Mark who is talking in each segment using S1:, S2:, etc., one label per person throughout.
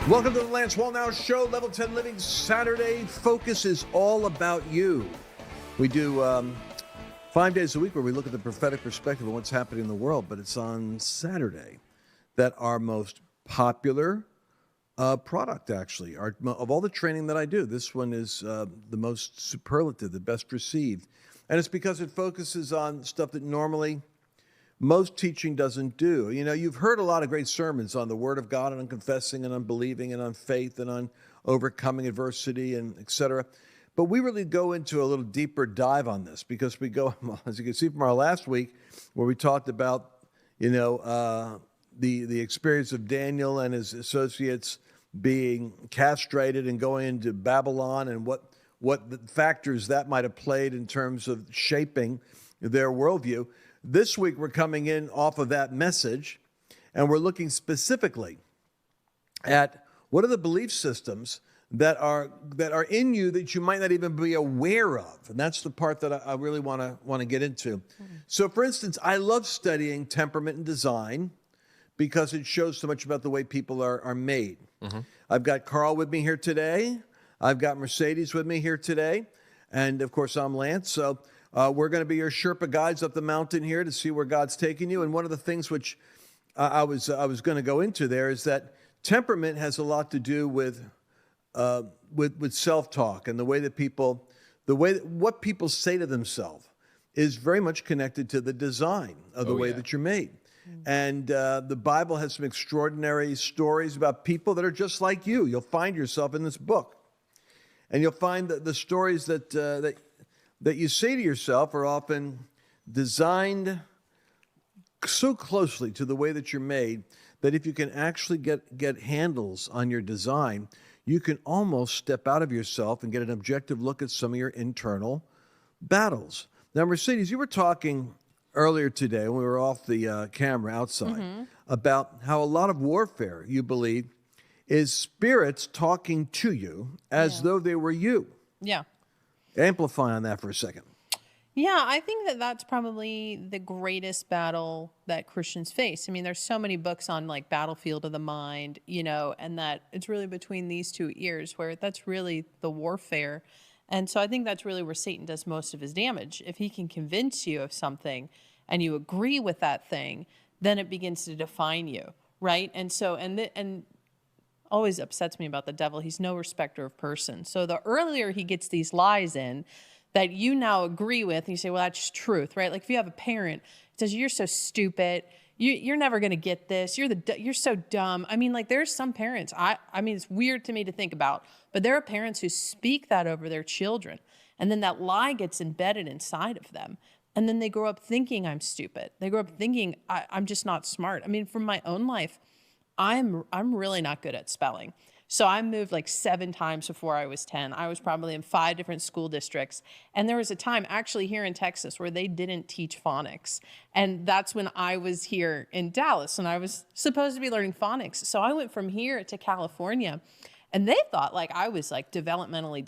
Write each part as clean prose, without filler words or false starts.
S1: Welcome to the Lance Wallnau Show, Level 10 Living Saturday. Focus is all about you. We do 5 days a week where we look at the prophetic perspective of what's happening in the world, but it's on Saturday that our most popular product, actually, of all the training that I do, this one is the most superlative, the best received. And it's because it focuses on stuff that normally most teaching doesn't do. You know, you've heard a lot of great sermons on the Word of God and on confessing and on believing and on faith and on overcoming adversity and et cetera. But we really go into a little deeper dive on this because we go, as you can see from our last week, where we talked about, the experience of Daniel and his associates being castrated and going into Babylon and what the factors that might have played in terms of shaping their worldview. This week, we're coming in off of that message, and we're looking specifically at what are the belief systems that are in you that you might not even be aware of, and that's the part that I really want to get into. Mm-hmm. So, for instance, I love studying temperament and design because it shows so much about the way people are made. Mm-hmm. I've got Carl with me here today. I've got Mercedes with me here today, and of course, I'm Lance. So. We're going to be your Sherpa guides up the mountain here to see where God's taking you. And one of the things which I was going to go into there is that temperament has a lot to do with self-talk and the way that what people say to themselves is very much connected to the design of the way that you're made. Mm-hmm. And the Bible has some extraordinary stories about people that are just like you. You'll find yourself in this book, and you'll find that the stories that you say to yourself are often designed so closely to the way that you're made that if you can actually get handles on your design, you can almost step out of yourself and get an objective look at some of your internal battles. Now, Mercedes, you were talking earlier today when we were off the camera outside about how a lot of warfare, you believe, is spirits talking to you as though they were you.
S2: Yeah.
S1: Amplify on that for a second.
S2: Yeah, I think that that's probably the greatest battle that Christians face. I mean, there's so many books on like battlefield of the mind, and that it's really between these two ears where that's really the warfare. And so I think that's really where Satan does most of his damage. If he can convince you of something and you agree with that thing, then it begins to define you, right? And so, and always upsets me about the devil. He's no respecter of person. So the earlier he gets these lies in that you now agree with, and you say, well, that's truth, right? Like if you have a parent that says, you're so stupid, you're never going to get this, you're so dumb. I mean, like there's some parents, I mean, it's weird to me to think about, but there are parents who speak that over their children. And then that lie gets embedded inside of them. And then they grow up thinking I'm stupid. They grow up thinking I'm just not smart. I mean, from my own life, I'm really not good at spelling. So I moved like 7 times before I was 10. I was probably in 5 different school districts. And there was a time actually here in Texas where they didn't teach phonics. And that's when I was here in Dallas and I was supposed to be learning phonics. So I went from here to California and they thought like I was like developmentally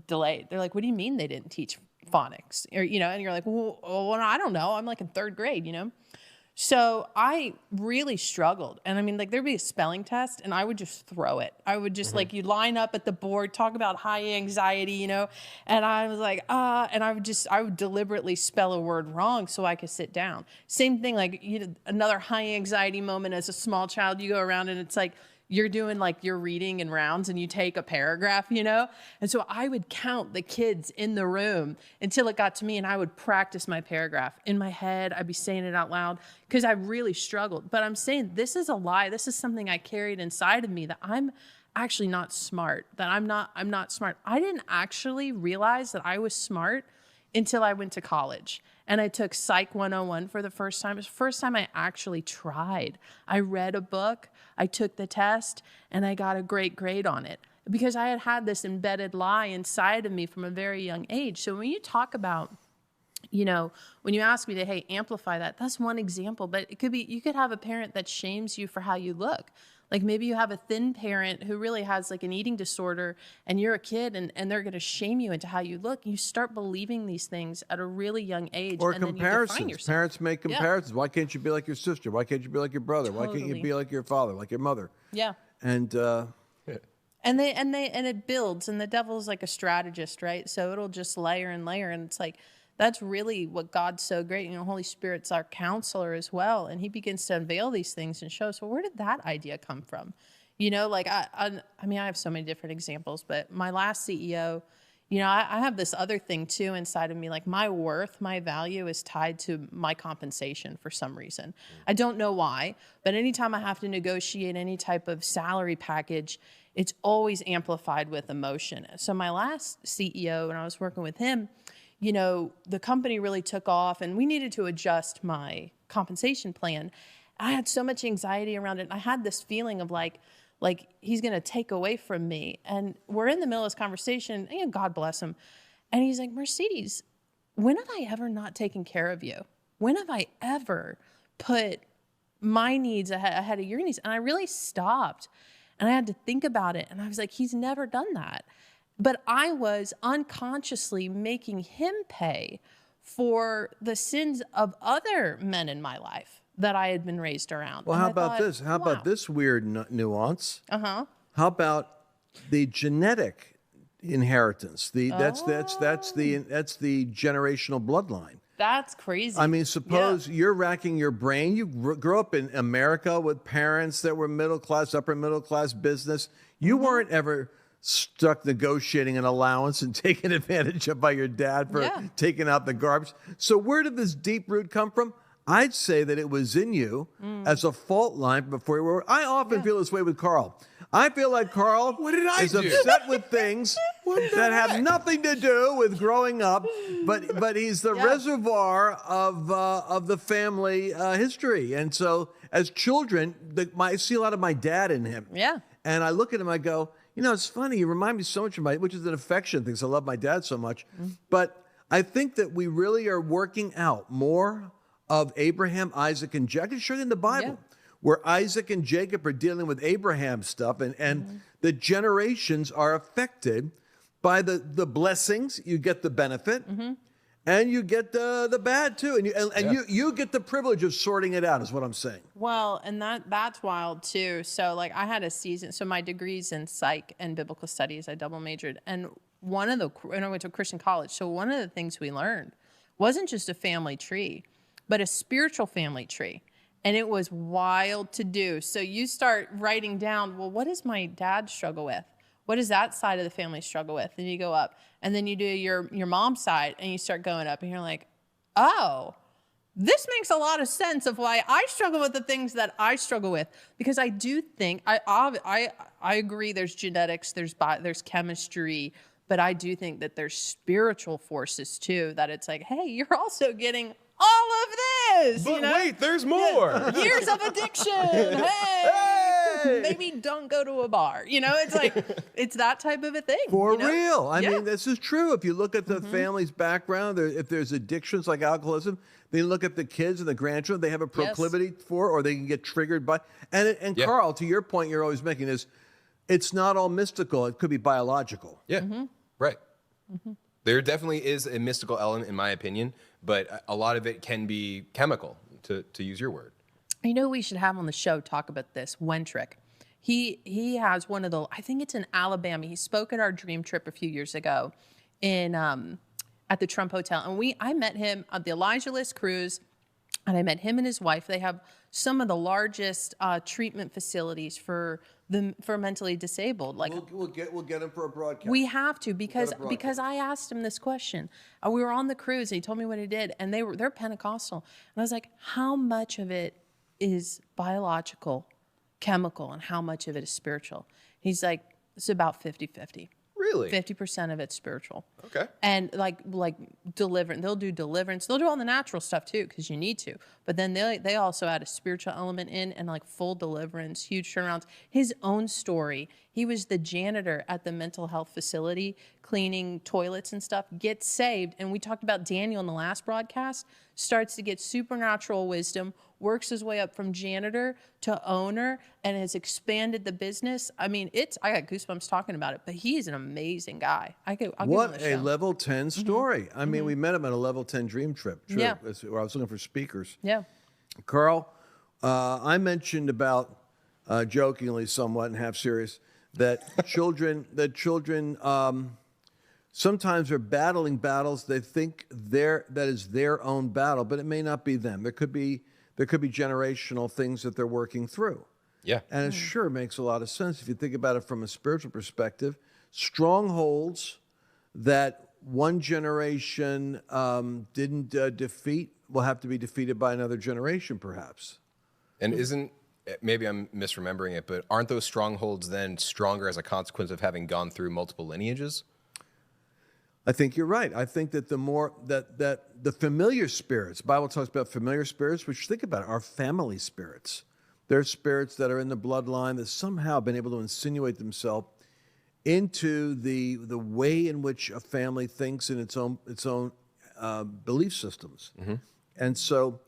S2: delayed. They're like, what do you mean they didn't teach phonics? Or, and you're like, well, I don't know. I'm like in 3rd grade, So I really struggled. And I mean, like there'd be a spelling test and I would just throw it. I would just like, you'd line up at the board, talk about high anxiety, and I was like, and I would deliberately spell a word wrong so I could sit down. Same thing, like another high anxiety moment as a small child, you go around and it's like, you're doing like your reading in rounds and you take a paragraph, And so I would count the kids in the room until it got to me and I would practice my paragraph. In my head, I'd be saying it out loud because I really struggled. But I'm saying this is a lie. This is something I carried inside of me that I'm actually not smart, that I'm not smart. I didn't actually realize that I was smart until I went to college. And I took Psych 101 for the first time. It was the first time I actually tried. I read a book, I took the test, and I got a great grade on it because I had this embedded lie inside of me from a very young age. So when you talk about, when you ask me to, hey, amplify that, that's one example. But it could be, you could have a parent that shames you for how you look. Like maybe you have a thin parent who really has like an eating disorder and you're a kid and they're going to shame you into how you look. You start believing these things at a really young age.
S1: Or
S2: and
S1: comparisons.
S2: Then you define yourself.
S1: Parents make comparisons. Yeah. Why can't you be like your sister? Why can't you be like your brother?
S2: Totally.
S1: Why can't you be like your father, like your mother?
S2: Yeah.
S1: And
S3: yeah,
S2: And it builds, and the devil's like a strategist, right? So it'll just layer and layer, and it's like that's really what God's so great. Holy Spirit's our counselor as well, and He begins to unveil these things and show us. Well, where did that idea come from? Like I mean, I have so many different examples, but my last CEO, I have this other thing too inside of me, like my worth, my value is tied to my compensation for some reason. I don't know why, but anytime I have to negotiate any type of salary package, it's always amplified with emotion. So my last CEO, when I was working with him, the company really took off and we needed to adjust my compensation plan. I had so much anxiety around it. And I had this feeling of like he's going to take away from me. And we're in the middle of this conversation, and God bless him. And he's like, Mercedes, when have I ever not taken care of you? When have I ever put my needs ahead of your needs? And I really stopped and I had to think about it. And I was like, he's never done that. But I was unconsciously making him pay for the sins of other men in my life that I had been raised around.
S1: Well, how about this? How about this weird nuance? How about the genetic inheritance? That's the generational bloodline.
S2: That's crazy.
S1: I mean, suppose you're racking your brain. You grew up in America with parents that were middle class, upper middle class business. You weren't ever stuck negotiating an allowance and taken advantage of by your dad for taking out the garbage. So where did this deep root come from? I'd say that it was in you as a fault line before you were. I often feel this way with Carl. I feel like Carl is upset with things that have nothing to do with growing up, but he's the reservoir of the family history. And so as children, I see a lot of my dad in him.
S2: Yeah.
S1: And I look at him, I go, it's funny. You remind me so much of which is an affection thing. 'Cause I love my dad so much. But I think that we really are working out more of Abraham, Isaac, and Jacob. I can show you in the Bible where Isaac and Jacob are dealing with Abraham stuff, and the generations are affected by the blessings. You get the benefit, and you get the bad too, and you get the privilege of sorting it out. Is what I'm saying.
S2: Well, and that's wild too. So like I had a season. So my degree's in psych and biblical studies. I double majored, and I went to a Christian college. So one of the things we learned wasn't just a family tree, but a spiritual family tree. And it was wild to do. So you start writing down, well, what does my dad struggle with? What does that side of the family struggle with? And you go up. And then you do your mom's side, and you start going up. And you're like, oh, this makes a lot of sense of why I struggle with the things that I struggle with. Because I do think, I agree there's genetics, there's chemistry, but I do think that there's spiritual forces too, that it's like, hey, you're also getting all of this.
S3: But wait, there's more.
S2: Yeah. Years of addiction. Hey, maybe don't go to a bar. It's like, it's that type of a thing.
S1: For real. I mean, this is true. If you look at the family's background, if there's addictions like alcoholism, then you look at the kids and the grandchildren, they have a proclivity for, or they can get triggered by. And Carl, to your point you're always making is, it's not all mystical. It could be biological.
S3: Yeah, right. There definitely is a mystical element, in my opinion, but a lot of it can be chemical, to use your word.
S2: We should have on the show talk about this. Wentrick. He has one of the, I think it's in Alabama. He spoke at our dream trip a few years ago at the Trump Hotel. And I met him at the Elijah List cruise, and I met him and his wife. They have some of the largest treatment facilities for mentally disabled. Like
S1: we'll get him for a broadcast.
S2: We have to because I asked him this question. We were on the cruise, and he told me what he did, and they're Pentecostal, and I was like, how much of it is biological, chemical, and how much of it is spiritual? He's like, it's about 50-50.
S3: Really?
S2: 50% of it's spiritual.
S3: Okay.
S2: And like deliverance, they'll do deliverance. They'll do all the natural stuff too, because you need to. But then they also add a spiritual element in, and like full deliverance, huge turnarounds. His own story, he was the janitor at the mental health facility, cleaning toilets and stuff, gets saved. And we talked about Daniel in the last broadcast, starts to get supernatural wisdom, works his way up from janitor to owner, and has expanded the business. I mean, I got goosebumps talking about it, but he's an amazing guy. I'll give him
S1: What a level 10 story. I mean, we met him at a level 10 dream trip.
S2: Yeah.
S1: Where I was looking for speakers.
S2: Yeah.
S1: Carl, I mentioned about, jokingly somewhat and half serious, that children sometimes are battling battles they think that is their own battle, but it may not be them. There could be generational things that they're working through.
S3: Yeah.
S1: And it sure makes a lot of sense if you think about it from a spiritual perspective. Strongholds that one generation didn't defeat will have to be defeated by another generation, perhaps.
S3: And maybe I'm misremembering it, but aren't those strongholds then stronger as a consequence of having gone through multiple lineages?
S1: I think you're right. I think that the more that the familiar spirits, the Bible talks about familiar spirits, which, think about it, are family spirits. They're spirits that are in the bloodline that somehow have been able to insinuate themselves into the way in which a family thinks in its own belief systems. Mm-hmm. And so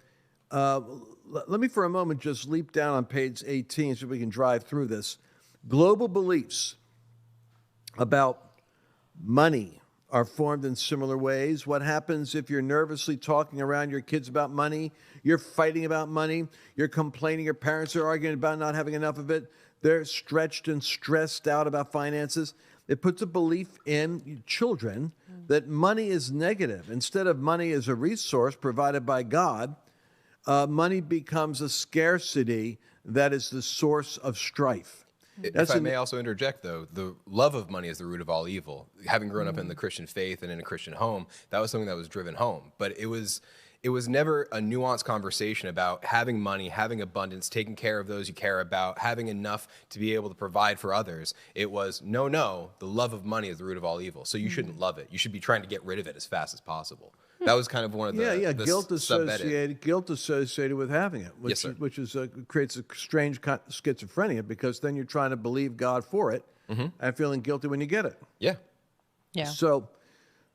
S1: let me for a moment just leap down on page 18 so we can drive through this. Global beliefs about money are formed in similar ways. What happens if you're nervously talking around your kids about money? You're fighting about money. You're complaining. Your parents are arguing about not having enough of it. They're stretched and stressed out about finances. It puts a belief in children that money is negative. Instead of money as a resource provided by God, money becomes a scarcity that is the source of strife.
S3: If I may also interject, though, the love of money is the root of all evil. Having grown up in the Christian faith and in a Christian home, that was something that was driven home. But it was never a nuanced conversation about having money, having abundance, taking care of those you care about, having enough to be able to provide for others. It was, no, the love of money is the root of all evil. So you shouldn't love it. You should be trying to get rid of it as fast as possible. That was kind of one of the
S1: guilt associated with having it, which creates a strange schizophrenia, because then you're trying to believe God for it and feeling guilty when you get it.
S3: Yeah.
S1: So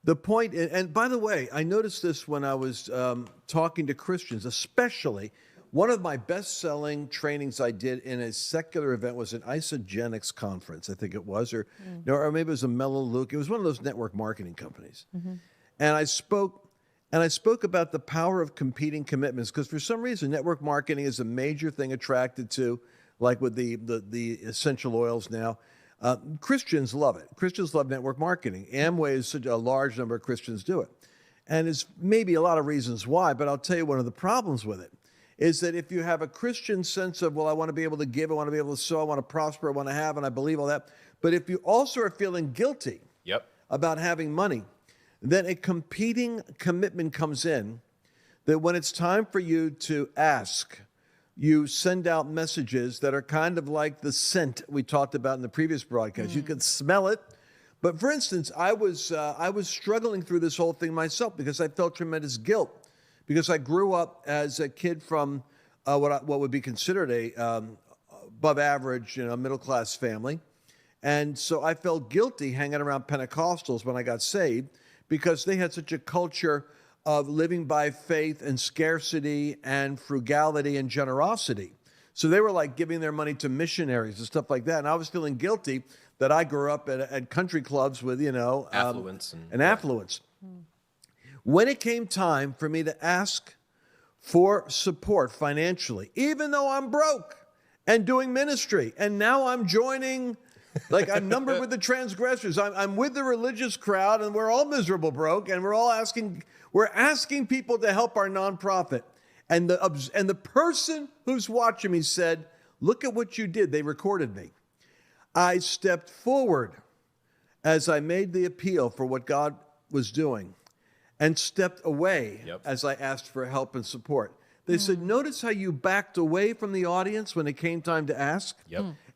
S1: the point, and by the way, I noticed this when I was talking to Christians, especially. One of my best-selling trainings I did in a secular event was an Isogenics conference, I think it was, or maybe it was a Melaleuca. It was one of those network marketing companies, and I spoke about the power of competing commitments, because for some reason network marketing is a major thing attracted to, like with the essential oils now. Christians love it. Christians love network marketing. Amway is such a large number of Christians do it. And there's maybe a lot of reasons why, but I'll tell you one of the problems with it is that if you have a Christian sense of, well, I want to be able to give, I want to be able to sow, I want to prosper, I want to have, and I believe all that. But if you also are feeling guilty about having money, then a competing commitment comes in that when it's time for you to ask, you send out messages that are kind of like the scent we talked about in the previous broadcast. You can smell it. But for instance, I was struggling through this whole thing myself because I felt tremendous guilt, because I grew up as a kid from what would be considered a above average, middle class family. And so I felt guilty hanging around Pentecostals when I got saved, because they had such a culture of living by faith and scarcity and frugality and generosity. So they were like giving their money to missionaries and stuff like that. And I was feeling guilty that I grew up at country clubs with,
S3: affluence.
S1: Affluence. When it came time for me to ask for support financially, even though I'm broke and doing ministry, and now I'm joining... like I'm numbered with the transgressors. I'm with the religious crowd, and we're all miserable broke, and we're asking people to help our nonprofit. And the person who's watching me said, "Look at what you did." They recorded me. I stepped forward as I made the appeal for what God was doing, and stepped away as I asked for help and support. They said, "Notice how you backed away from the audience when it came time to ask,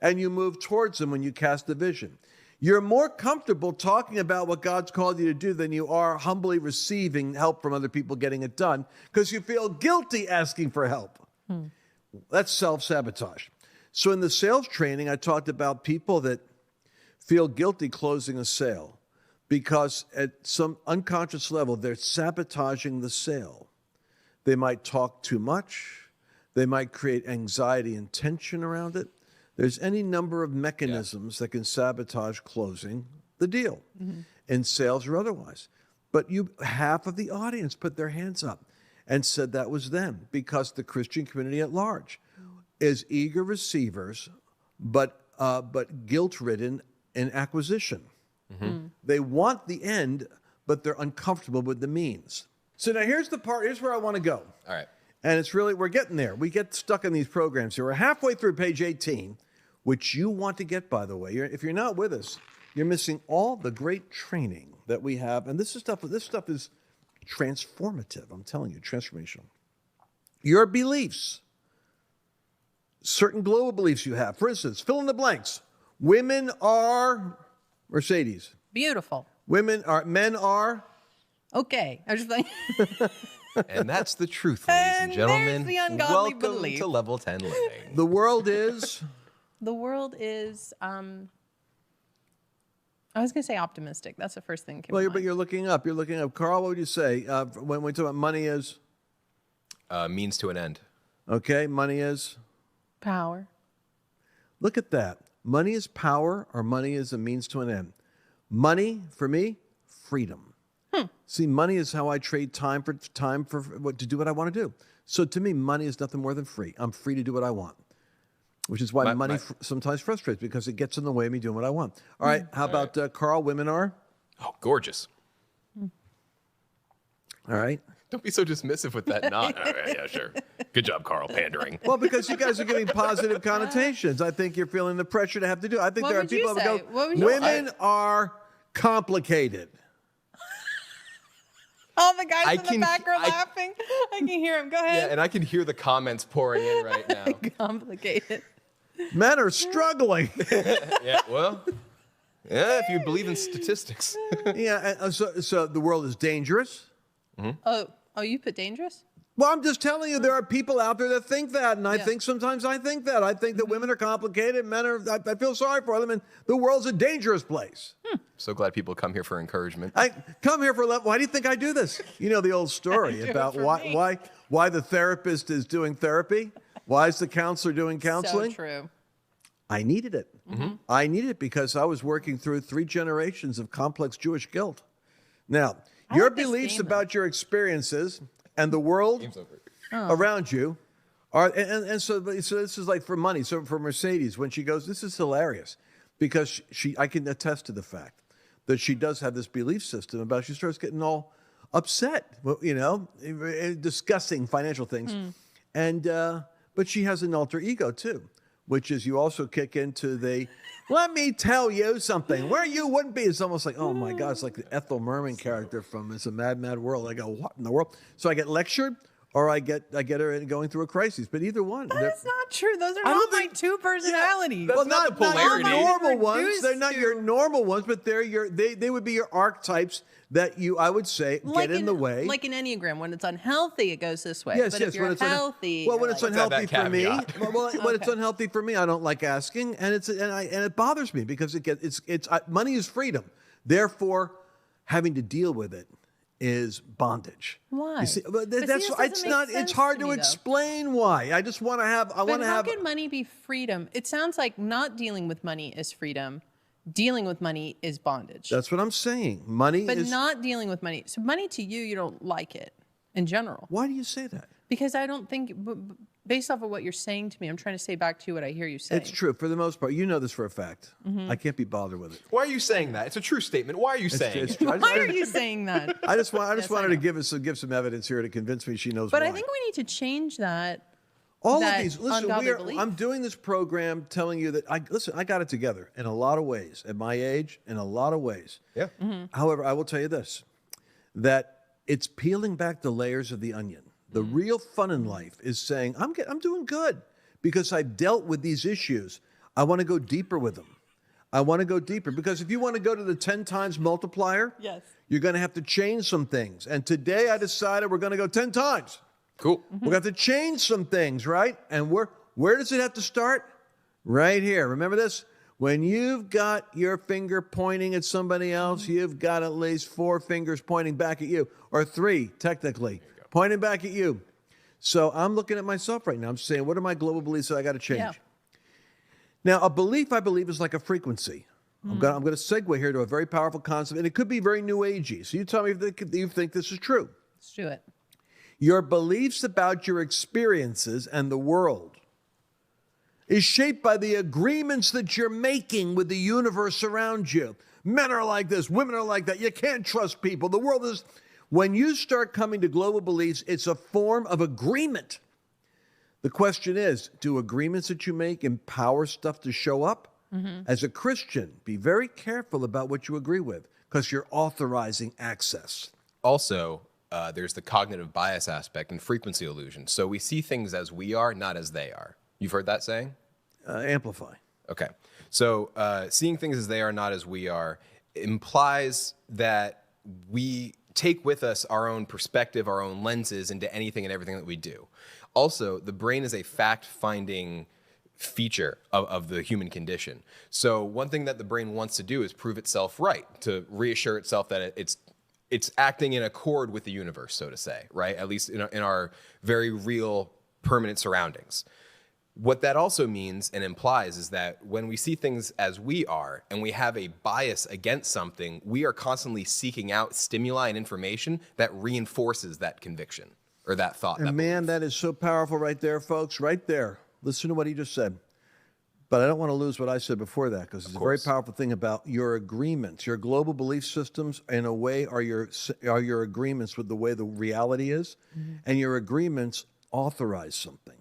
S1: and you moved towards them when you cast a vision. You're more comfortable talking about what God's called you to do than you are humbly receiving help from other people getting it done, because you feel guilty asking for help." That's self-sabotage. So in the sales training, I talked about people that feel guilty closing a sale because at some unconscious level, they're sabotaging the sale. They might talk too much. They might create anxiety and tension around it. There's any number of mechanisms that can sabotage closing the deal in sales or otherwise. But half of the audience put their hands up and said that was them, because the Christian community at large is eager receivers, but but guilt-ridden in acquisition. They want the end, but they're uncomfortable with the means. So now here's where I want to go.
S3: All right.
S1: And it's really, we're getting there. We get stuck in these programs here. We're halfway through page 18, which you want to get, by the way. If you're not with us, you're missing all the great training that we have. And this stuff is transformative. I'm telling you, transformational. Your beliefs, certain global beliefs you have. For instance, fill in the blanks. Women are Mercedes.
S2: Beautiful.
S1: Men are.
S2: Okay. I was just like.
S3: And that's the truth, ladies and gentlemen.
S2: there's the ungodly
S3: Welcome
S2: belief.
S3: to Level 10 Living.
S1: The world is.
S2: The world is, I was going to say optimistic. That's the first thing that came to
S1: But
S2: mind.
S1: you're looking up. Carl, what would you say? When we talk about money is?
S3: Means to an end.
S1: Okay, money is?
S2: Power.
S1: Look at that. Money is power, or money is a means to an end. Money, for me, freedom. See, money is how I trade time for to do what I want to do. So to me, money is nothing more than free. I'm free to do what I want, which is why money sometimes frustrates, because it gets in the way of me doing what I want. All right, how about Carl? Women are?
S3: Oh, gorgeous.
S1: All right.
S3: Don't be so dismissive with that nod. All right, yeah, sure. Good job, Carl, pandering.
S1: Well, because you guys are giving positive connotations. I think you're feeling the pressure to have to do. I think
S2: What
S1: there are
S2: would you
S1: people that
S2: say?
S1: go,
S2: What would you
S1: women are complicated.
S2: Oh, the guys
S3: I
S2: in the
S3: can-
S2: back are
S3: I-
S2: laughing. I can hear him. Go
S3: Yeah,
S2: ahead.
S3: and I can hear the comments pouring in right now.
S2: Complicated.
S1: Men are struggling.
S3: Yeah, well, yeah, if you believe in statistics.
S1: Yeah, so the world is dangerous.
S2: Oh, you put dangerous?
S1: Well, I'm just telling you, there are people out there that think that, and I
S2: Yeah.
S1: think sometimes I think that. I think that women are complicated, men are. I feel sorry for them, and the world's a dangerous place.
S3: So glad people come here for encouragement.
S1: I come here for love. Why do you think I do this? You know the old story
S2: do it
S1: about
S2: for me.
S1: why the therapist is doing therapy. Why is the counselor doing counseling?
S2: So true.
S1: I needed it. I needed it because I was working through 3 generations of complex Jewish guilt. Now, your
S2: like this
S1: beliefs
S2: game,
S1: about your experiences and the world
S3: Game's over.
S1: around you are, and so this is like for money. So for Mercedes, when she goes, this is hilarious, because I can attest to the fact that she does have this belief system about, she starts getting all upset, discussing financial things, and but she has an alter ego too, which is you also kick into the, let me tell you something, where you wouldn't be. It's almost like, oh my God, it's like the Ethel Merman character from It's a Mad, Mad World. I go, what in the world? So I get lectured, or I get her going through a crisis. But either one.
S2: That's not true. Those are
S1: I
S2: not
S1: don't
S2: my
S1: think-
S2: two personalities.
S3: That's not the polarity.
S1: your normal ones.
S2: Reduced
S1: They're not your
S2: to-
S1: normal ones, but they would be your archetypes that I would say, get in the way.
S2: Like an Enneagram, when it's unhealthy, it goes this way.
S1: Yes,
S2: but
S1: yes.
S2: if you're healthy,
S1: Well,
S2: you're
S1: when it's
S2: like,
S1: unhealthy
S3: Let's add
S1: for me,
S3: that caveat.
S1: when it's unhealthy for me, I don't like asking, and it bothers me because money is freedom. Therefore, having to deal with it is bondage.
S2: Why?
S1: You see, but
S2: But see,
S1: that's
S2: this
S1: it's
S2: doesn't make
S1: not. It's
S2: sense
S1: hard
S2: to
S1: to
S2: me, though.
S1: explain why. I just want to have. I want
S2: But
S1: to
S2: how
S1: have.
S2: can money be freedom? It sounds like not dealing with money is freedom. Dealing with money is bondage.
S1: That's what I'm saying. Money
S2: But
S1: is.
S2: not dealing with money. So money to you don't like it in general.
S1: Why do you say that?
S2: Because I don't think, based off of what you're saying to me, I'm trying to say back to you what I hear you saying.
S1: It's true for the most part. You know this for a fact.
S2: Mm-hmm.
S1: I can't be bothered with it.
S3: Why are you saying that? It's a true statement. Why are you saying
S1: It's
S3: it?
S1: true.
S2: Why are you saying that?
S1: I just wanted
S2: Yes, I
S1: her to
S2: know.
S1: give some evidence here to convince me she knows
S2: But
S1: why.
S2: I think we need to change that.
S1: All
S2: that
S1: of these. Listen,
S2: ungodly belief.
S1: I'm doing this program telling you that I got it together in a lot of ways at my age, in a lot of ways.
S3: Yeah.
S1: However, I will tell you this, that it's peeling back the layers of the onion. The real fun in life is saying, I'm doing good because I've dealt with these issues. I want to go deeper with them. I want to go deeper because if you want to go to the 10 times multiplier,
S2: Yes.
S1: you're going to have to change some things. And today I decided we're going to go 10 times.
S3: Cool.
S1: We have to change some things, right? And where does it have to start? Right here. Remember this? When you've got your finger pointing at somebody else, you've got at least 4 fingers pointing back at you, or 3, technically, pointing back at you. So I'm looking at myself right now. I'm saying, what are my global beliefs that I got to change?
S2: Yeah.
S1: Now, a belief, I believe, is like a frequency. I'm going to segue here to a very powerful concept, and it could be very new agey. So you tell me if you think this is true.
S2: Let's do it.
S1: Your beliefs about your experiences and the world. is shaped by the agreements that you're making with the universe around you. Men are like this, women are like that. You can't trust people. The world is... When you start coming to global beliefs, it's a form of agreement. The question is, do agreements that you make empower stuff to show up? As a Christian, be very careful about what you agree with, because you're authorizing access.
S3: Also, there's the cognitive bias aspect and frequency illusion. So we see things as we are, not as they are. You've heard that saying?
S1: Amplify.
S3: Okay. So seeing things as they are, not as we are, implies that we take with us our own perspective, our own lenses into anything and everything that we do. Also, the brain is a fact-finding feature of the human condition. So one thing that the brain wants to do is prove itself right, to reassure itself that it's acting in accord with the universe, so to say, right? At least in our very real, permanent surroundings. What that also means and implies is that when we see things as we are and we have a bias against something, we are constantly seeking out stimuli and information that reinforces that conviction or that thought.
S1: And man, that is so powerful right there, folks, right there. Listen to what he just said. But I don't want to lose what I said before that, because it's a very powerful thing about your agreements. Your global belief systems, in a way, are your agreements with the way the reality is, and your agreements authorize something.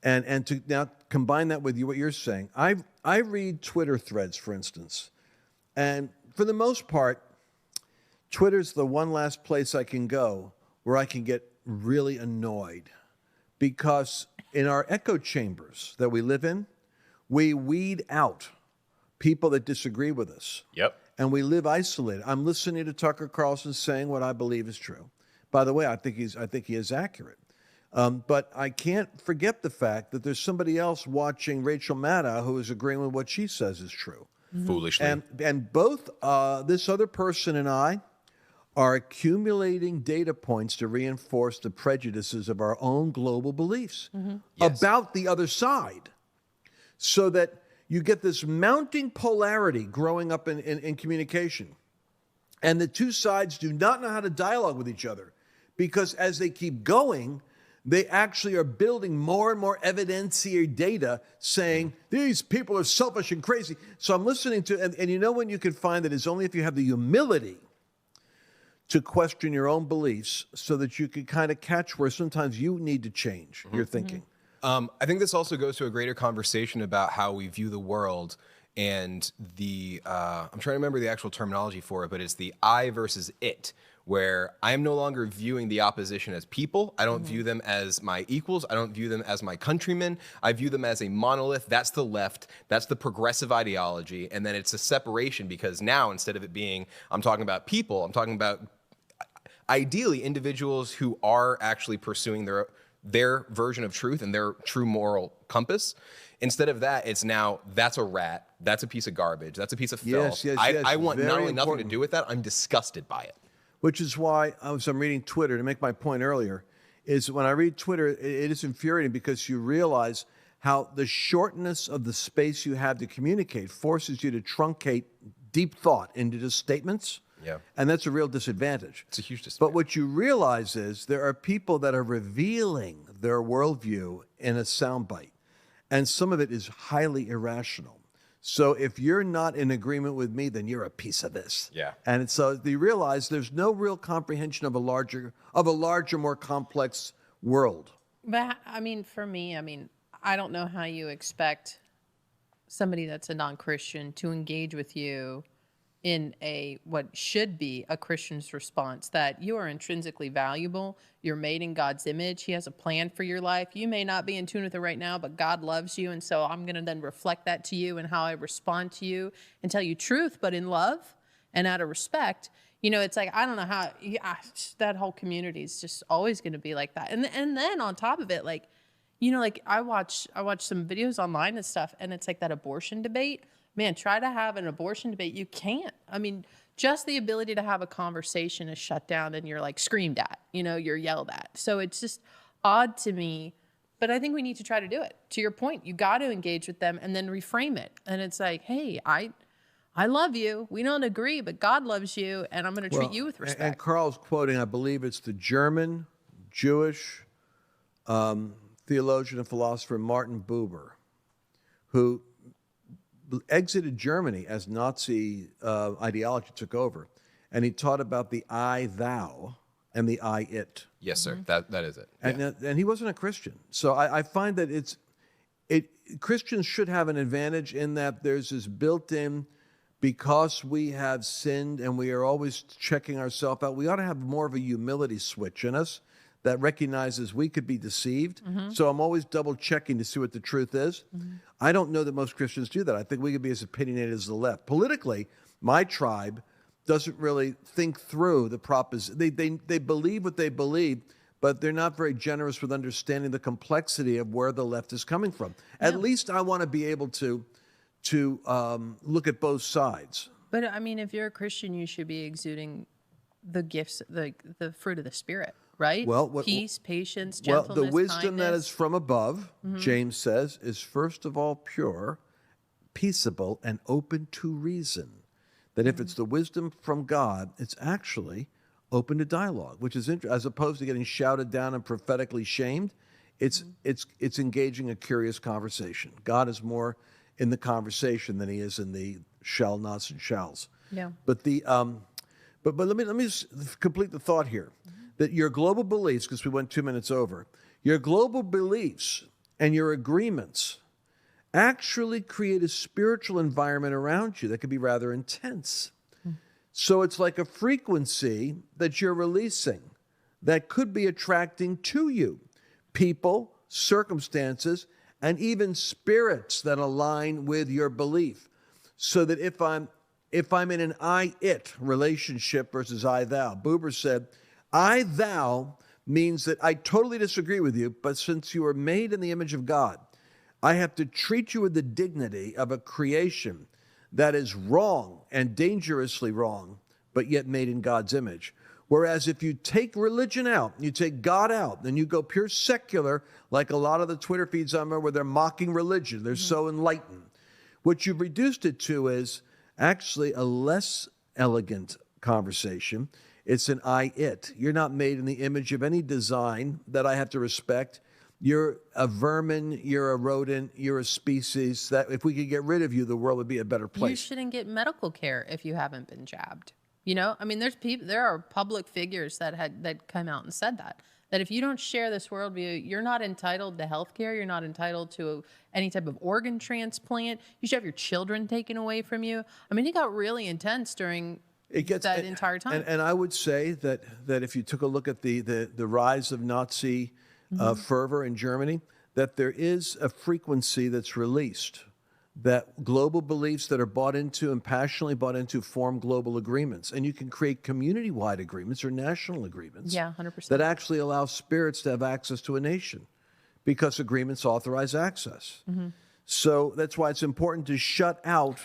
S1: And to now combine that with what you're saying, I read Twitter threads, for instance, and for the most part, Twitter's the one last place I can go where I can get really annoyed, because in our echo chambers that we live in, we weed out people that disagree with us.
S3: Yep.
S1: And we live isolated. I'm listening to Tucker Carlson saying what I believe is true. By the way, I think he is accurate. But I can't forget the fact that there's somebody else watching Rachel Maddow who is agreeing with what she says is true.
S3: Foolishly.
S1: And both this other person and I are accumulating data points to reinforce the prejudices of our own global beliefs about the other side, so that you get this mounting polarity growing up in communication. And the two sides do not know how to dialogue with each other, because as they keep going, they actually are building more and more evidenciary data saying, these people are selfish and crazy. So I'm listening to, and you know when you can find that it's only if you have the humility to question your own beliefs, so that you can kind of catch where sometimes you need to change your thinking.
S3: I think this also goes to a greater conversation about how we view the world, and I'm trying to remember the actual terminology for it, but it's the I versus it, where I am no longer viewing the opposition as people. I don't view them as my equals. I don't view them as my countrymen. I view them as a monolith. That's the left. That's the progressive ideology. And then it's a separation, because now, instead of it being, I'm talking about people, I'm talking about ideally individuals who are actually pursuing their version of truth and their true moral compass. Instead of that, it's now, that's a rat, that's a piece of garbage, that's a piece of filth. I want not only nothing to do with that, I'm disgusted by it.
S1: Which is why, as I'm reading Twitter, to make my point earlier, is when I read Twitter, it is infuriating, because you realize how the shortness of the space you have to communicate forces you to truncate deep thought into just statements.
S3: Yeah.
S1: And that's a real disadvantage.
S3: It's a huge disadvantage.
S1: But what you realize is there are people that are revealing their worldview in a soundbite, and some of it is highly irrational. So if you're not in agreement with me, then you're a piece of this.
S3: Yeah.
S1: And so you realize there's no real comprehension of a larger, more complex world.
S2: But I mean, for me, I don't know how you expect somebody that's a non-Christian to engage with you in what should be a Christian's response, that you are intrinsically valuable, you're made in God's image, He has a plan for your life. You may not be in tune with it right now, but God loves you, and so I'm going to then reflect that to you and how I respond to you and tell you truth, but in love and out of respect. It's like, I don't know how, that whole community is just always going to be like that. And then on top of it, I watch some videos online and stuff, and it's like that abortion debate. Man, try to have an abortion debate. You can't. Just the ability to have a conversation is shut down, and you're like screamed at, you're yelled at. So it's just odd to me, but I think we need to try to do it. To your point, you got to engage with them and then reframe it. And it's like, hey, I love you. We don't agree, but God loves you, and I'm going to treat you with respect.
S1: And Carl's quoting, I believe it's the German Jewish theologian and philosopher Martin Buber. who exited Germany as Nazi ideology took over, and he taught about the I, thou, and the I, it.
S3: Yes, sir. That is it.
S1: And he wasn't a Christian. So I find that Christians should have an advantage in that there's this built-in, because we have sinned and we are always checking ourselves out, we ought to have more of a humility switch in us that recognizes we could be deceived. So I'm always double checking to see what the truth is. I don't know that most Christians do that. I think we could be as opinionated as the left. Politically, my tribe doesn't really think through the proposition. They believe what they believe, but they're not very generous with understanding the complexity of where the left is coming from. At least I want to be able to look at both sides.
S2: But I mean, if you're a Christian, you should be exuding the gifts, the fruit of the Spirit, right?
S1: Well,
S2: peace, patience, gentleness,
S1: the wisdom that
S2: kindness.
S1: is from above, James says, is first of all pure, peaceable, and open to reason. That if it's the wisdom from God, it's actually open to dialogue, which is interesting. As opposed to getting shouted down and prophetically shamed, it's engaging a curious conversation. God is more in the conversation than he is in the shall nots and shalls.
S2: Yeah.
S1: But but let me just complete the thought here. That your global beliefs, because we went 2 minutes over, your global beliefs and your agreements actually create a spiritual environment around you that can be rather intense. So it's like a frequency that you're releasing that could be attracting to you people, circumstances, and even spirits that align with your belief. So that if I'm in an I-it relationship versus I-thou, Buber said, I-thou means that I totally disagree with you, but since you are made in the image of God, I have to treat you with the dignity of a creation that is wrong and dangerously wrong, but yet made in God's image. Whereas if you take religion out, you take God out, then you go pure secular, like a lot of the Twitter feeds I'm on where they're mocking religion. They're so enlightened. What you've reduced it to is actually a less elegant conversation. It's an I-it. You're not made in the image of any design that I have to respect. You're a vermin, you're a rodent, you're a species that if we could get rid of you, the world would be a better place.
S2: You shouldn't get medical care if you haven't been jabbed. You know, I mean, there are public figures that come out and said that if you don't share this worldview, you're not entitled to health care. You're not entitled to any type of organ transplant. You should have your children taken away from you. I mean, it got really intense during that entire time.
S1: And I would say that if you took a look at the rise of Nazi fervor in Germany, that there is a frequency that's released, that global beliefs that are bought into and passionately bought into form global agreements. And you can create community-wide agreements or national agreements.
S2: Yeah, 100%.
S1: That actually allow spirits to have access to a nation because agreements authorize access. So that's why it's important to shut out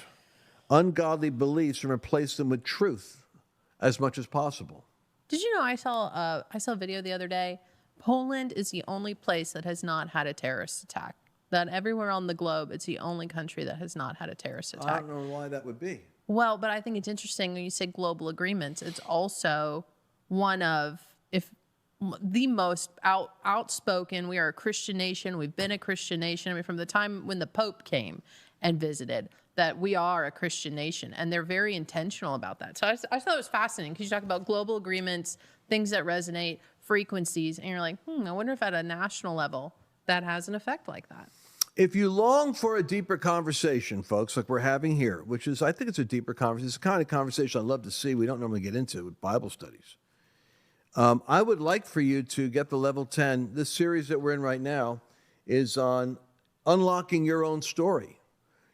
S1: ungodly beliefs and replace them with truth as much as possible.
S2: Did you know I saw a video the other day? Poland is the only place that has not had a terrorist attack. That everywhere on the globe, it's the only country that has not had a terrorist attack.
S1: I don't know why that would be.
S2: Well, but I think it's interesting when you say global agreements. It's also one of, if the most outspoken. We are a Christian nation. We've been a Christian nation. I mean, from the time when the Pope came and visited, that we are a Christian nation, and they're very intentional about that. So I thought it was fascinating because you talk about global agreements, things that resonate, frequencies, and you're like, I wonder if at a national level that has an effect like that.
S1: If you long for a deeper conversation, folks, like we're having here, which is, I think it's a deeper conversation. It's the kind of conversation I love to see. We don't normally get into with Bible studies. I would like for you to get the level 10. This series that we're in right now is on unlocking your own story,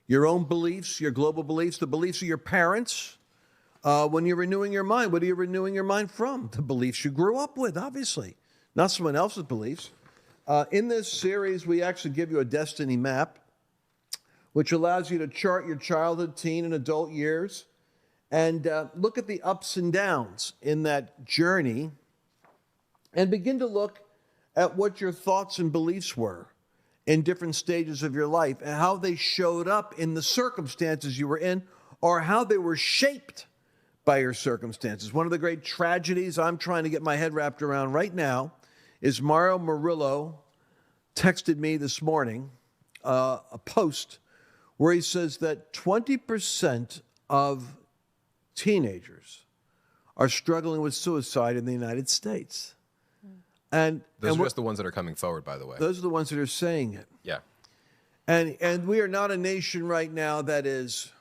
S1: your own beliefs, your global beliefs, the beliefs of your parents. When you're renewing your mind, what are you renewing your mind from? The beliefs you grew up with, obviously, not someone else's beliefs. In this series, we actually give you a destiny map, which allows you to chart your childhood, teen, and adult years, and look at the ups and downs in that journey, and begin to look at what your thoughts and beliefs were in different stages of your life, and how they showed up in the circumstances you were in, or how they were shaped by your circumstances. One of the great tragedies I'm trying to get my head wrapped around right now is Mario Murillo texted me this morning a post where he says that 20% of teenagers are struggling with suicide in the United States. And
S3: Those are just the ones that are coming forward, by the way.
S1: those are the ones that are saying it.
S3: Yeah.
S1: And we are not a nation right now that is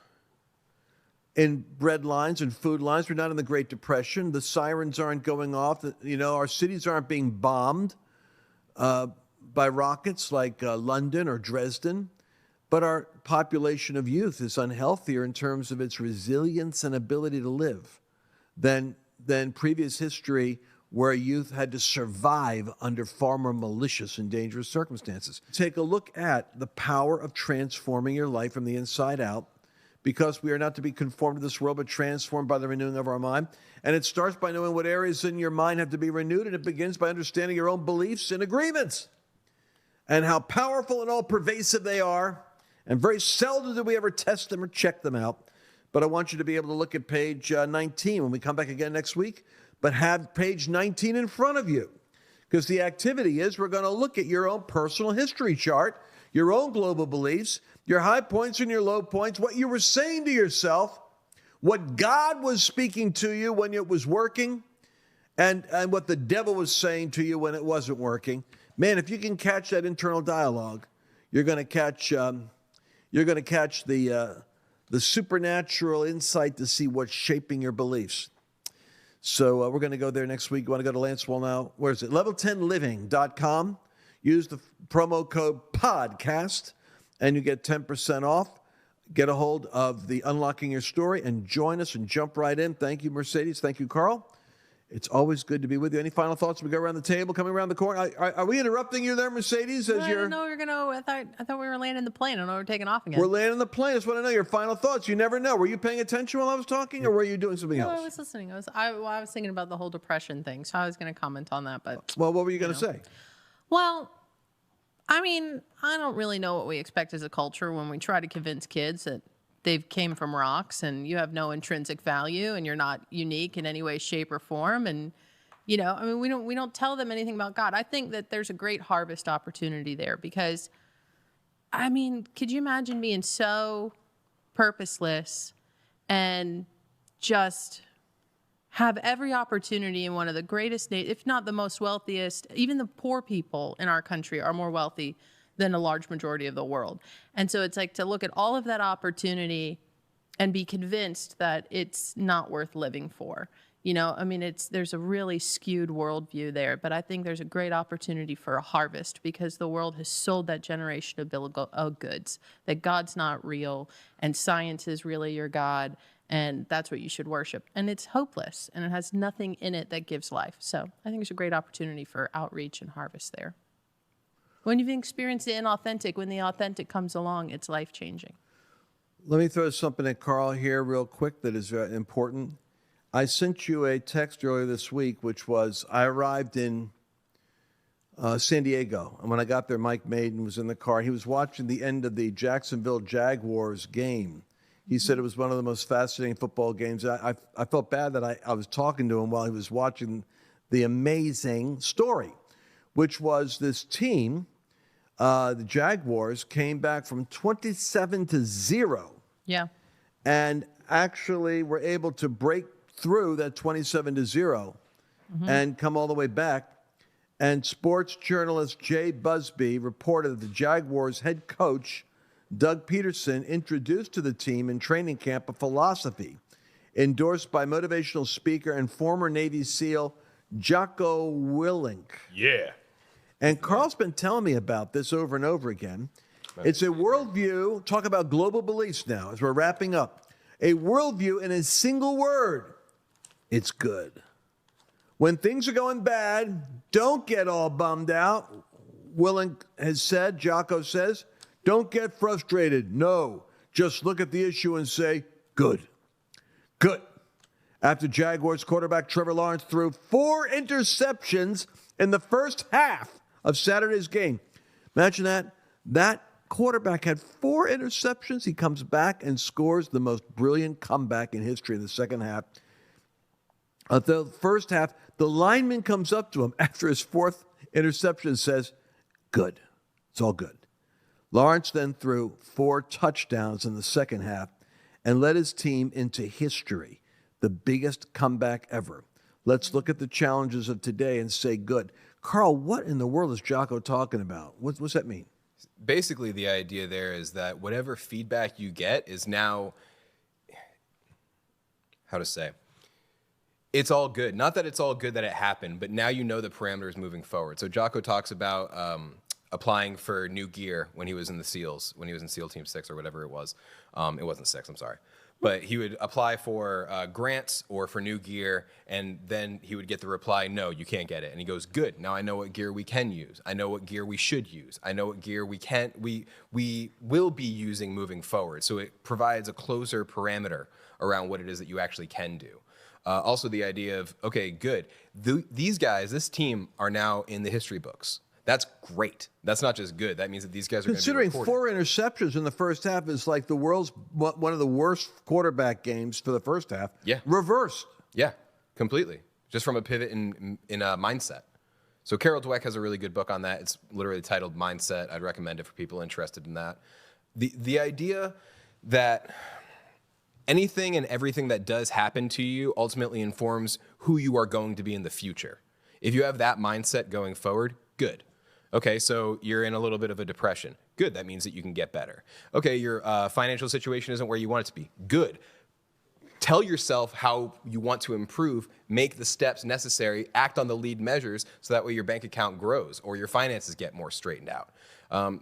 S1: in bread lines and food lines. We're not in the Great Depression. The sirens aren't going off. You know, our cities aren't being bombed by rockets like London or Dresden. But our population of youth is unhealthier in terms of its resilience and ability to live than previous history, where youth had to survive under far more malicious and dangerous circumstances. Take a look at the power of transforming your life from the inside out, because we are not to be conformed to this world, but transformed by the renewing of our mind. And it starts by knowing what areas in your mind have to be renewed, and it begins by understanding your own beliefs and agreements and how powerful and all-pervasive they are. And very seldom do we ever test them or check them out. But I want you to be able to look at page 19 when we come back again next week, but have page 19 in front of you. Because the activity is we're going to look at your own personal history chart, your own global beliefs, your high points and your low points, what you were saying to yourself, what God was speaking to you when it was working, and what the devil was saying to you when it wasn't working. Man, if you can catch that internal dialogue, you're going to catch the supernatural insight to see what's shaping your beliefs. So we're going to go there next week. You want to go to Lance Wallnau? Where is it? Level10living.com. Use the promo code PODCAST, and you get 10% off. Get a hold of the Unlocking Your Story and join us and jump right in. Thank you, Mercedes. Thank you, Carl. It's always good to be with you. Any final thoughts as we go around the table, coming around the corner? Are we interrupting you there, Mercedes?
S2: I didn't know we were I thought we were landing the plane. I don't know we're taking off again.
S1: We're landing the plane. I just want to know your final thoughts. You never know. Were you paying attention while I was talking, or were you doing something
S2: No,
S1: else?
S2: I was listening. I was thinking about the whole depression thing, so I was going to comment on that. But
S1: Well, what were you going to say?
S2: Well, I mean, I don't really know what we expect as a culture when we try to convince kids that they've came from rocks and you have no intrinsic value and you're not unique in any way, shape, or form. And you know, I mean, we don't tell them anything about God. I think that there's a great harvest opportunity there because, I mean, could you imagine being so purposeless and just have every opportunity in one of the greatest, if not the most wealthiest, even the poor people in our country are more wealthy than a large majority of the world. And so it's like to look at all of that opportunity and be convinced that it's not worth living for. You know, I mean, there's a really skewed worldview there, but I think there's a great opportunity for a harvest because the world has sold that generation of bill of goods, that God's not real and science is really your God, and that's what you should worship. And it's hopeless, and it has nothing in it that gives life. So I think it's a great opportunity for outreach and harvest there. When you've experienced the inauthentic, when the authentic comes along, it's life-changing.
S1: Let me throw something at Carl here real quick that is important. I sent you a text earlier this week, which was, I arrived in San Diego. And when I got there, Mike Maiden was in the car. He was watching the end of the Jacksonville Jaguars game. He said it was one of the most fascinating football games. I felt bad that I was talking to him while he was watching the amazing story, which was this team, the Jaguars, came back from 27-0.
S2: Yeah.
S1: And actually were able to break through that 27-0 and come all the way back. And sports journalist Jay Busby reported that the Jaguars head coach, Doug Peterson, introduced to the team in training camp a philosophy endorsed by motivational speaker and former Navy SEAL Jocko Willink.
S3: Yeah.
S1: And Carl's been telling me about this over and over again. It's a worldview. Talk about global beliefs now as we're wrapping up. A worldview in a single word. It's good. When things are going bad, don't get all bummed out. Willink has said, Jocko says, don't get frustrated. No, just look at the issue and say, good. Good. After Jaguars quarterback Trevor Lawrence threw 4 interceptions in the first half of Saturday's game. Imagine that. That quarterback had 4 interceptions. He comes back and scores the most brilliant comeback in history in the second half. The first half, the lineman comes up to him after his 4th interception and says, good. It's all good. Lawrence then threw 4 touchdowns in the second half and led his team into history, the biggest comeback ever. Let's look at the challenges of today and say good. Carl, what in the world is Jocko talking about? What's that mean?
S3: Basically, the idea there is that whatever feedback you get is now, how to say, it's all good. Not that it's all good that it happened, but now you know the parameters moving forward. So Jocko talks about applying for new gear when he was in the SEALs, when he was in SEAL Team 6 or whatever it was. It wasn't 6, I'm sorry. But he would apply for grants or for new gear, and then he would get the reply, no, you can't get it. And he goes, good, now I know what gear we can use. I know what gear we should use. I know what gear we will be using moving forward. So it provides a closer parameter around what it is that you actually can do. Also the idea of, okay, good. These guys, this team, are now in the history books. That's great. That's not just good. That means that these guys are
S1: considering
S3: going to be recorded.
S1: 4 interceptions in the first half is like the world's one of the worst quarterback games for the first half.
S3: Yeah.
S1: Reversed.
S3: Yeah, completely. Just from a pivot in mindset. So Carol Dweck has a really good book on that. It's literally titled Mindset. I'd recommend it for people interested in that. The idea that anything and everything that does happen to you ultimately informs who you are going to be in the future. If you have that mindset going forward, good. Okay, so you're in a little bit of a depression. Good, that means that you can get better. Okay, your financial situation isn't where you want it to be. Good. Tell yourself how you want to improve, make the steps necessary, act on the lead measures so that way your bank account grows or your finances get more straightened out.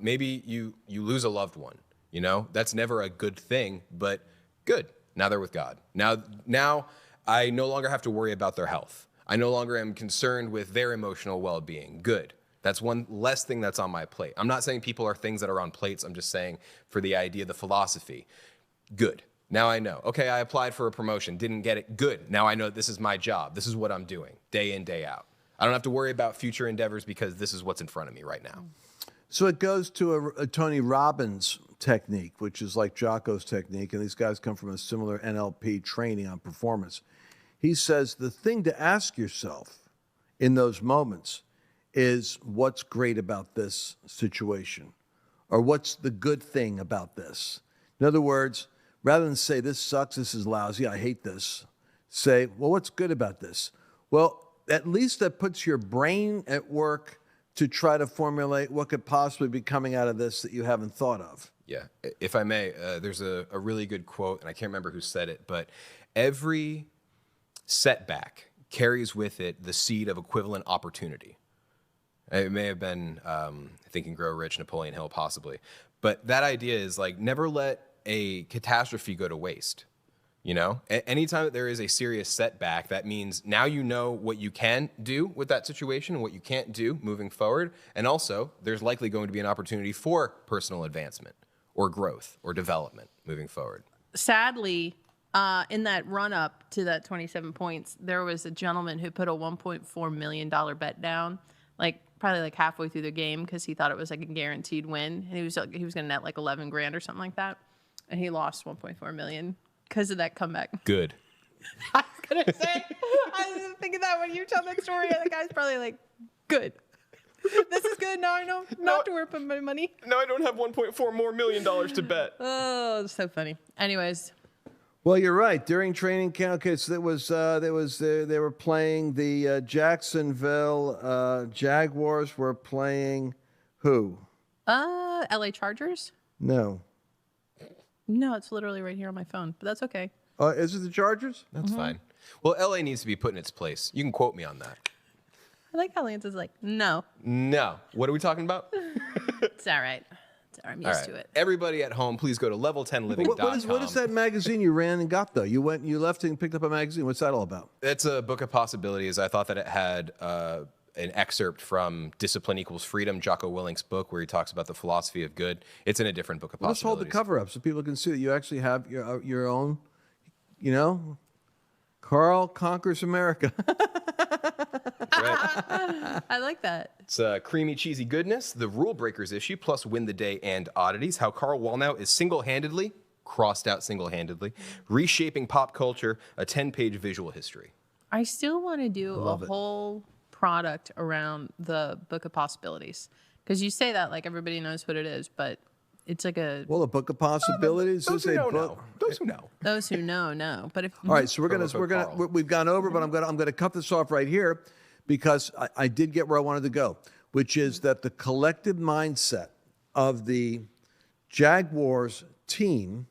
S3: Maybe you lose a loved one, you know? That's never a good thing, but good. Now they're with God. Now I no longer have to worry about their health. I no longer am concerned with their emotional well-being. Good. That's one less thing that's on my plate. I'm not saying people are things that are on plates. I'm just saying for the idea, the philosophy. Good. Now I know. Okay, I applied for a promotion, didn't get it. Good. Now I know this is my job. This is what I'm doing day in, day out. I don't have to worry about future endeavors because this is what's in front of me right now.
S1: So it goes to a Tony Robbins technique, which is like Jocko's technique, and these guys come from a similar NLP training on performance. He says the thing to ask yourself in those moments is what's great about this situation, or what's the good thing about this. In other words, rather than say this sucks, this is lousy, I hate this, say, well, what's good about this? Well, at least that puts your brain at work to try to formulate what could possibly be coming out of this that you haven't thought of.
S3: Yeah, if I may, there's a really good quote, and I can't remember who said it, but every setback carries with it the seed of equivalent opportunity. It may have been Think and Grow Rich, Napoleon Hill, possibly. But that idea is like, never let a catastrophe go to waste. You know, anytime that there is a serious setback, that means now you know what you can do with that situation and what you can't do moving forward. And also, there's likely going to be an opportunity for personal advancement or growth or development moving forward.
S2: Sadly, in that run up to that 27 points, there was a gentleman who put a $1.4 million bet down, probably halfway through the game because he thought it was a guaranteed win, and he was going to net $11 grand or something like that, and he lost $1.4 million because of that comeback.
S3: Good.
S2: I was gonna say, I was thinking that when you tell that story, the guy's probably like, "Good, this is good. Now I know not to work with my money.
S3: Now I don't have $1.4 million to bet."
S2: Oh, it's so funny. Anyways.
S1: Well, you're right. During training camp, okay, so they were playing the Jacksonville Jaguars were playing who?
S2: LA Chargers?
S1: No,
S2: it's literally right here on my phone, but that's okay.
S1: Is it the Chargers?
S3: That's fine. Well, LA needs to be put in its place. You can quote me on that.
S2: I like how Lance is like, no.
S3: What are we talking about?
S2: It's all right. I'm used to it.
S3: Everybody at home, please go to level10living.com.
S1: What is that magazine you ran and got, though? You left and picked up a magazine. What's that all about?
S3: It's a book of possibilities. I thought that it had an excerpt from Discipline Equals Freedom, Jocko Willink's book, where he talks about the philosophy of good. It's in a different book of
S1: Let's hold
S3: possibilities.
S1: the cover up so people can see that you actually have your own, Carl Conquers America.
S3: Right.
S2: I like that.
S3: It's creamy, cheesy goodness, the rule breakers issue, plus win the day and oddities, how Carl Wallnau is single-handedly, crossed out single-handedly, reshaping pop culture, a 10-page visual history.
S2: I still want to do a whole product around the Book of Possibilities. Because you say that like everybody knows what it is, but it's like a
S1: Well, a book of possibilities
S3: Those
S1: is
S3: who
S1: a
S3: know,
S1: book.
S3: know. Those who know.
S2: those who know. But if
S1: All right, so
S3: Carl.
S1: we've gone over, but I'm gonna cut this off right here because I did get where I wanted to go, which is that the collective mindset of the Jaguars team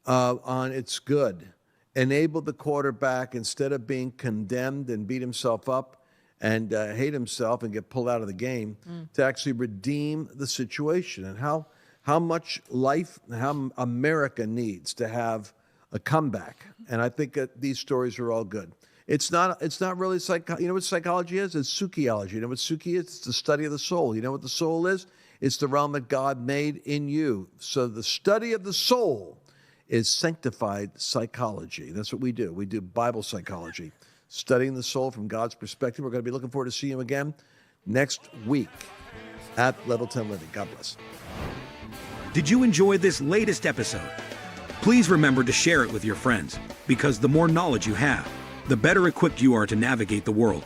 S1: on its good enabled the quarterback, instead of being condemned and beat himself up and hate himself and get pulled out of the game, to actually redeem the situation. And how much life, how America needs to have a comeback. And I think that these stories are all good. It's not really you know what psychology is? It's sukiology. You know what suki is? It's the study of the soul. You know what the soul is? It's the realm that God made in you. So the study of the soul is sanctified psychology. That's what we do. We do Bible psychology, studying the soul from God's perspective. We're going to be looking forward to seeing you again next week at Level 10 Living. God bless.
S4: Did you enjoy this latest episode? Please remember to share it with your friends, because the more knowledge you have, the better equipped you are to navigate the world.